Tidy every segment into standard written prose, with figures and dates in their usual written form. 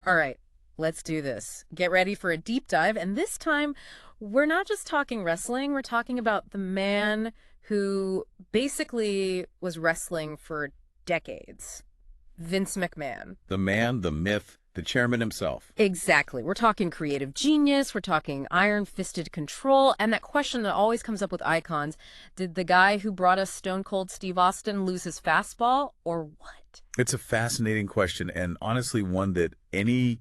All right, let's do this. Get ready for a deep dive. And this time, we're not just talking wrestling, we're talking about the man who basically was wrestling for decades, Vince McMahon. The man, the myth, the chairman himself. Exactly. We're talking creative genius, we're talking iron-fisted control, and that question that always comes up with icons, did the guy who brought us Stone Cold Steve Austin lose his fastball, or what? It's a fascinating question, and honestly one that any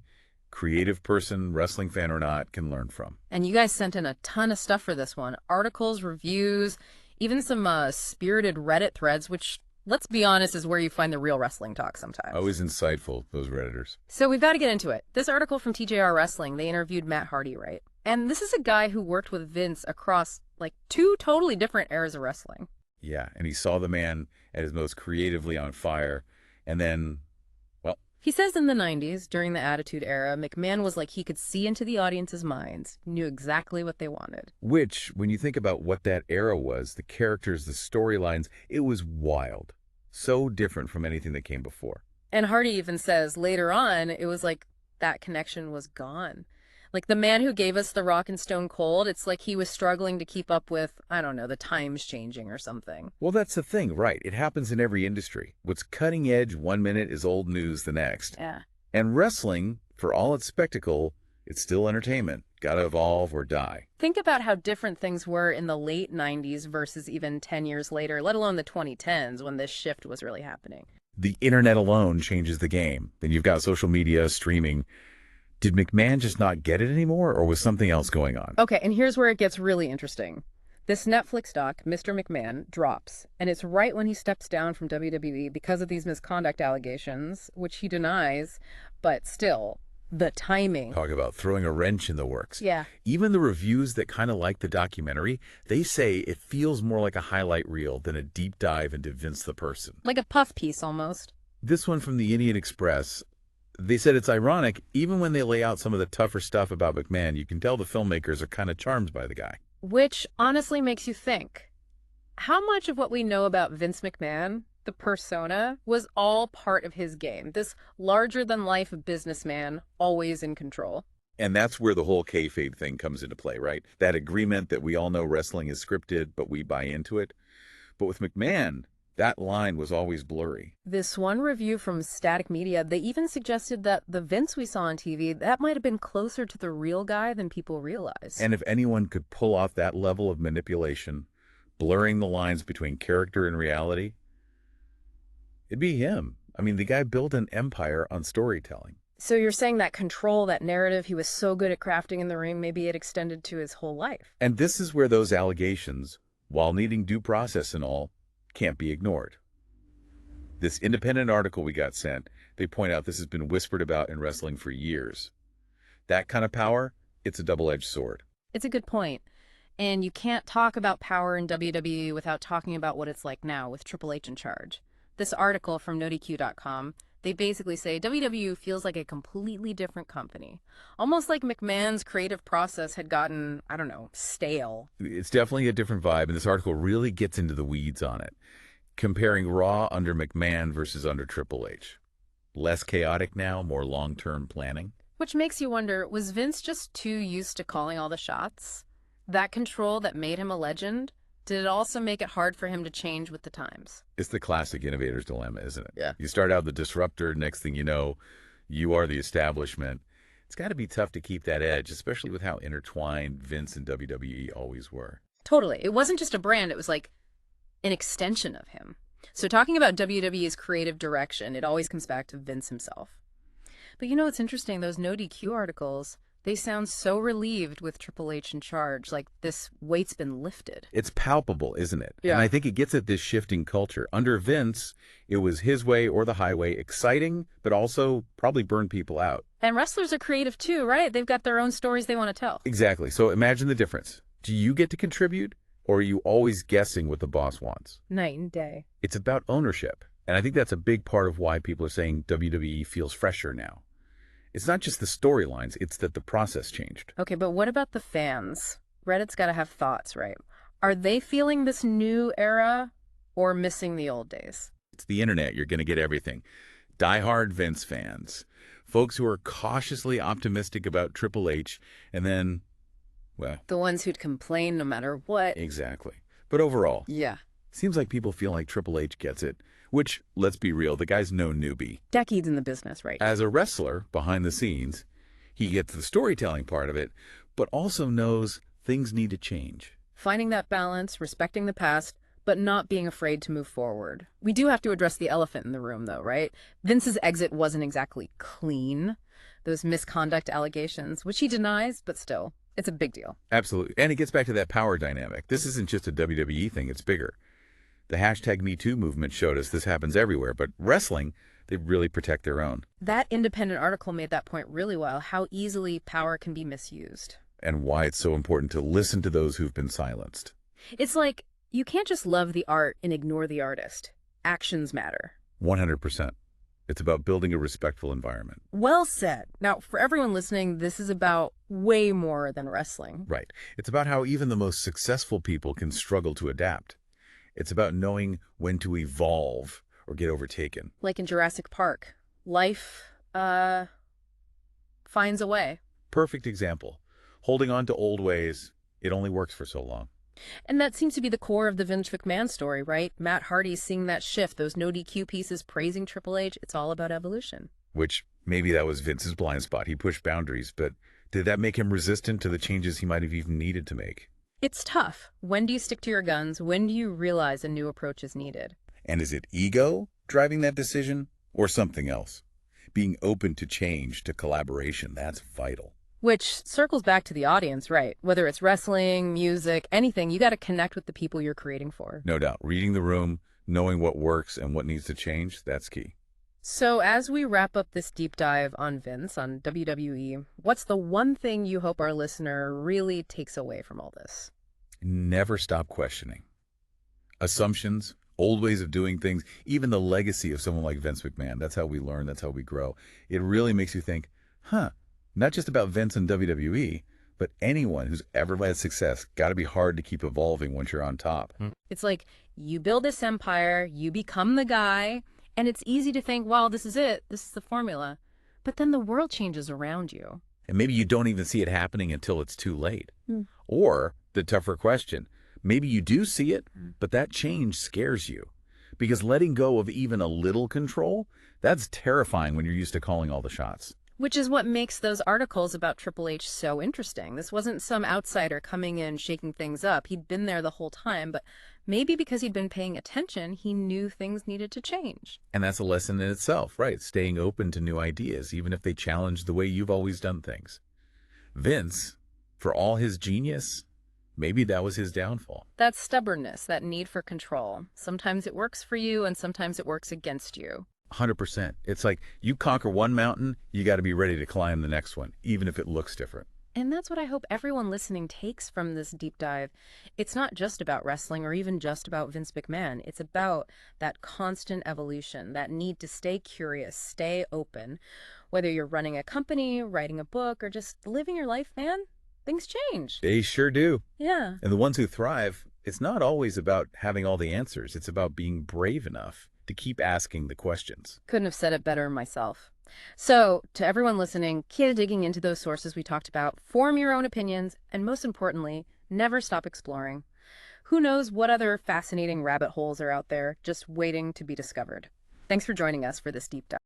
creative person, wrestling fan or not, can learn from. And you guys sent in a ton of stuff for this one. Articles, reviews, even some spirited Reddit threads, which, let's be honest, is where you find the real wrestling talk sometimes. Always insightful, those Redditors. So we've got to get into it. This article from TJR Wrestling, they interviewed Matt Hardy, right? And this is a guy who worked with Vince across, like, two totally different eras of wrestling. Yeah, and he saw the man at his most creatively on fire, and then, well... He says in the 90s, during the Attitude Era, McMahon was like he could see into the audience's minds, knew exactly what they wanted. Which, when you think about what that era was, the characters, the storylines, it was wild. So different from anything that came before. And Hardy even says later on, it was like that connection was gone. Like the man who gave us The Rock and Stone Cold, it's like he was struggling to keep up with, I don't know, the times changing or something. Well, that's the thing, right? It happens in every industry. What's cutting edge one minute is old news the next. Yeah. And wrestling, for all its spectacle, it's still entertainment. Gotta evolve or die. Think about how different things were in the late 90s versus even 10 years later, let alone the 2010s when this shift was really happening. The internet alone changes the game. Then you've got social media, streaming. Did McMahon just not get it anymore, or was something else going on? Okay, and here's where it gets really interesting. This Netflix doc, Mr. McMahon, drops, and it's right when he steps down from WWE because of these misconduct allegations, which he denies, but still, the timing. Talk about throwing a wrench in the works. Yeah. Even the reviews that kind of like the documentary, they say it feels more like a highlight reel than a deep dive into Vince the person. Like a puff piece, almost. This one from the Indian Express, they said it's ironic, even when they lay out some of the tougher stuff about McMahon, you can tell the filmmakers are kind of charmed by the guy. Which honestly makes you think, how much of what we know about Vince McMahon, the persona, was all part of his game? This larger-than-life businessman, always in control. And that's where the whole kayfabe thing comes into play, right? That agreement that we all know wrestling is scripted, but we buy into it. But with McMahon, that line was always blurry. This one review from Static Media, they even suggested that the Vince we saw on TV, that might have been closer to the real guy than people realize. And if anyone could pull off that level of manipulation, blurring the lines between character and reality, it'd be him. I mean, the guy built an empire on storytelling. So you're saying that control, that narrative he was so good at crafting in the ring, maybe it extended to his whole life. And this is where those allegations, while needing due process and all, can't be ignored. This independent article we got sent, they point out this has been whispered about in wrestling for years. That kind of power, it's a double-edged sword. It's a good point. And you can't talk about power in WWE without talking about what it's like now with Triple H in charge. This article from NoDQ.com, they basically say WWE feels like a completely different company. Almost like McMahon's creative process had gotten, I don't know, stale. It's definitely a different vibe, and this article really gets into the weeds on it, comparing Raw under McMahon versus under Triple H. Less chaotic now, more long-term planning. Which makes you wonder, was Vince just too used to calling all the shots? That control that made him a legend? Did it also make it hard for him to change with the times? It's the classic innovator's dilemma, isn't it? Yeah. You start out the disruptor, next thing you know, you are the establishment. It's got to be tough to keep that edge, especially with how intertwined Vince and WWE always were. Totally. It wasn't just a brand, it was like an extension of him. So talking about WWE's creative direction, it always comes back to Vince himself. But you know what's interesting? Those no DQ articles, they sound so relieved with Triple H in charge, like this weight's been lifted. It's palpable, isn't it? Yeah. And I think it gets at this shifting culture. Under Vince, it was his way or the highway, exciting, but also probably burned people out. And wrestlers are creative too, right? They've got their own stories they want to tell. Exactly. So imagine the difference. Do you get to contribute, or are you always guessing what the boss wants? Night and day. It's about ownership. And I think that's a big part of why people are saying WWE feels fresher now. It's not just the storylines, it's that the process changed. Okay, but what about the fans? Reddit's got to have thoughts, right? Are they feeling this new era or missing the old days? It's the internet, you're going to get everything. Die-hard Vince fans, Folks who are cautiously optimistic about Triple H, and then, well, The ones who'd complain no matter what. exactly. But overall, Yeah. seems like people feel like Triple H gets it, which, let's be real, the guy's no newbie. Decades in the business, right? As a wrestler, behind the scenes, he gets the storytelling part of it, but also knows things need to change. Finding that balance, respecting the past, but not being afraid to move forward. We do have to address the elephant in the room, though, right? Vince's exit wasn't exactly clean. Those misconduct allegations, which he denies, but still, it's a big deal. Absolutely. And it gets back to that power dynamic. This isn't just a WWE thing, it's bigger. The hashtag #MeToo movement showed us this happens everywhere, but wrestling, they really protect their own. That independent article made that point really well, how easily power can be misused. And why it's so important to listen to those who've been silenced. It's like, you can't just love the art and ignore the artist. Actions matter. 100%. It's about building a respectful environment. Well said. Now, for everyone listening, this is about way more than wrestling. Right. It's about how even the most successful people can struggle to adapt. It's about knowing when to evolve or get overtaken. Like in Jurassic Park, life, finds a way. Perfect example. Holding on to old ways, it only works for so long. And that seems to be the core of the Vince McMahon story, right? Matt Hardy's seeing that shift, those no DQ pieces praising Triple H. It's all about evolution. Which, maybe that was Vince's blind spot. He pushed boundaries, but did that make him resistant to the changes he might have even needed to make? It's tough. When do you stick to your guns? When do you realize a new approach is needed? And is it ego driving that decision or something else? Being open to change, to collaboration, that's vital. Which circles back to the audience, right? Whether it's wrestling, music, anything, you got to connect with the people you're creating for. No doubt. Reading the room, knowing what works and what needs to change, that's key. So as we wrap up this deep dive on Vince, on WWE, what's the one thing you hope our listener really takes away from all this? Never stop questioning. Assumptions, old ways of doing things, even the legacy of someone like Vince McMahon. That's how we learn. That's how we grow. It really makes you think, not just about Vince and WWE, but anyone who's ever had success. Got to be hard to keep evolving once you're on top. It's like you build this empire, you become the guy, and it's easy to think, well, this is it. This is the formula. But then the world changes around you. And maybe you don't even see it happening until it's too late. Or, the tougher question, maybe you do see it, but that change scares you. Because letting go of even a little control, that's terrifying when you're used to calling all the shots. Which is what makes those articles about Triple H so interesting. This wasn't some outsider coming in, shaking things up. He'd been there the whole time, but maybe because he'd been paying attention, he knew things needed to change. And that's a lesson in itself, right? Staying open to new ideas, even if they challenge the way you've always done things. Vince, for all his genius, maybe that was his downfall. That stubbornness, that need for control. Sometimes it works for you, and sometimes it works against you. 100%. It's like you conquer one mountain, you got to be ready to climb the next one, even if it looks different. And that's what I hope everyone listening takes from this deep dive. It's not just about wrestling or even just about Vince McMahon. It's about that constant evolution, that need to stay curious, stay open. Whether you're running a company, writing a book, or just living your life, man, things change. They sure do. Yeah. And the ones who thrive, it's not always about having all the answers. It's about being brave enough to keep asking the questions. Couldn't have said it better myself. So, to everyone listening, keep digging into those sources we talked about, form your own opinions, and most importantly, never stop exploring. Who knows what other fascinating rabbit holes are out there just waiting to be discovered. Thanks for joining us for this deep dive.